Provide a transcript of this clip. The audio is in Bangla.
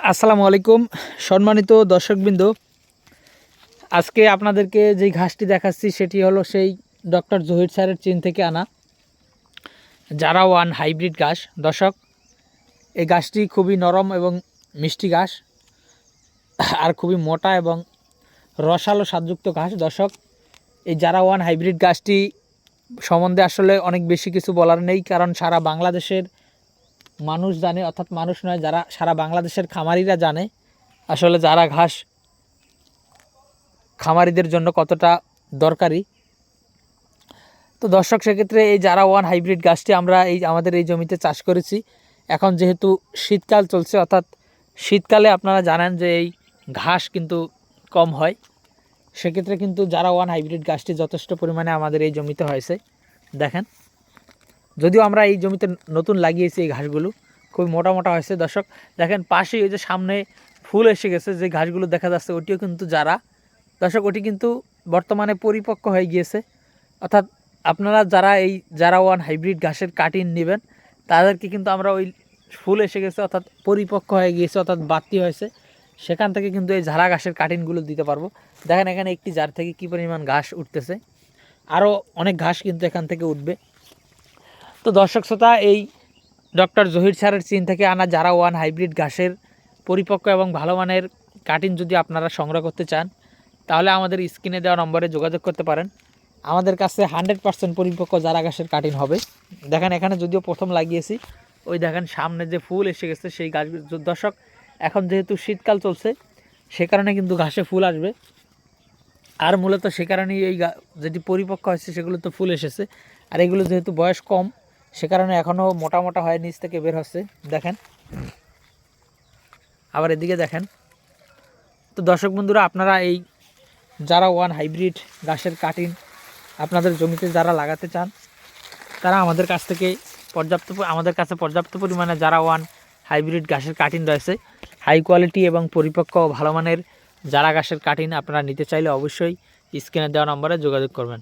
আসসালামু আলাইকুম সম্মানিত দর্শকবৃন্দ। আজকে আপনাদেরকে যে ঘাসটি দেখাচ্ছি সেটি হলো সেই ডক্টর জহির স্যারের চীন থেকে আনা জারা ওয়ান হাইব্রিড ঘাস। দর্শক, এই ঘাসটি খুবই নরম এবং মিষ্টি ঘাস, আর খুবই মোটা এবং রসালো স্বাদযুক্ত ঘাস। দর্শক, এই জারা ওয়ান হাইব্রিড ঘাসটি সম্বন্ধে আসলে অনেক বেশি কিছু বলার নেই, কারণ সারা বাংলাদেশের মানুষ জানে, অর্থাৎ মানুষ নয়, যারা সারা বাংলাদেশের খামারিরা জানে আসলে জারা ঘাস খামারিদের জন্য কতটা দরকারি। তো দর্শক, সেক্ষেত্রে এই জারা ওয়ান হাইব্রিড গাছটি আমরা আমাদের এই জমিতে চাষ করেছি। এখন যেহেতু শীতকাল চলছে, অর্থাৎ শীতকালে আপনারা জানেন যে এই ঘাস কিন্তু কম হয়, সেক্ষেত্রে কিন্তু জারা ওয়ান হাইব্রিড গাছটি যথেষ্ট পরিমাণে আমাদের এই জমিতে হয়েছে। দেখেন, যদিও আমরা এই জমিতে নতুন লাগিয়েছি এই ঘাসগুলো, খুবই মোটা মোটা হয়েছে। দর্শক দেখেন, পাশেই ওই যে সামনে ফুল এসে গেছে, যে ঘাসগুলো দেখা যাচ্ছে ওটিও কিন্তু জারা। দর্শক, ওটি কিন্তু বর্তমানে পরিপক্ক হয়ে গিয়েছে। অর্থাৎ আপনারা যারা এই জারা ওয়ান হাইব্রিড ঘাসের কাটিং নেবেন, তাদেরকে কিন্তু আমরা ওই ফুল এসে গেছে অর্থাৎ পরিপক্ক হয়ে গিয়েছে অর্থাৎ বাড়তি হয়েছে, সেখান থেকে কিন্তু এই ঝাড়া ঘাসের কাটিংগুলো দিতে পারবো। দেখেন এখানে একটি জার থেকে কী পরিমাণ ঘাস উঠতেছে, আরও অনেক ঘাস কিন্তু এখান থেকে উঠবে। তো দর্শক শ্রোতা, এই ডক্টর জহির স্যারের চীন থেকে আনা জারা ওয়ান হাইব্রিড ঘাসের পরিপক্ক এবং ভালো মানের কাটিং যদি আপনারা সংগ্রহ করতে চান, তাহলে আমাদের স্ক্রিনে দেওয়া নম্বরে যোগাযোগ করতে পারেন। আমাদের কাছে 100% পরিপক্ক জারা ঘাসের কাটিং হবে। দেখেন এখানে যদিও প্রথম লাগিয়েছি, ওই দেখেন সামনে যে ফুল এসে গেছে সেই গাছ। দর্শক, এখন যেহেতু শীতকাল চলছে, সে কারণে কিন্তু ঘাসে ফুল আসবে, আর মূলত সে কারণেই এই যেটি পরিপক্ক হয়েছে সেগুলো তো ফুল এসেছে। আর এগুলো যেহেতু বয়স কম, সে কারণে এখনও মোটা মোটা হয়ে নিচ থেকে বের হচ্ছে। দেখেন, আবার এদিকে দেখেন। তো দর্শক বন্ধুরা, আপনারা এই জারা ওয়ান হাইব্রিড ঘাসের কাটিং আপনাদের জমিতে যারা লাগাতে চান, তারা আমাদের কাছে পর্যাপ্ত পরিমাণে জারা ওয়ান হাইব্রিড ঘাসের কাটিং রয়েছে। হাই কোয়ালিটি এবং পরিপক্ক ভালো মানের জারা ঘাসের কাটিং আপনারা নিতে চাইলে অবশ্যই স্ক্রিনে দেওয়া নম্বরে যোগাযোগ করবেন।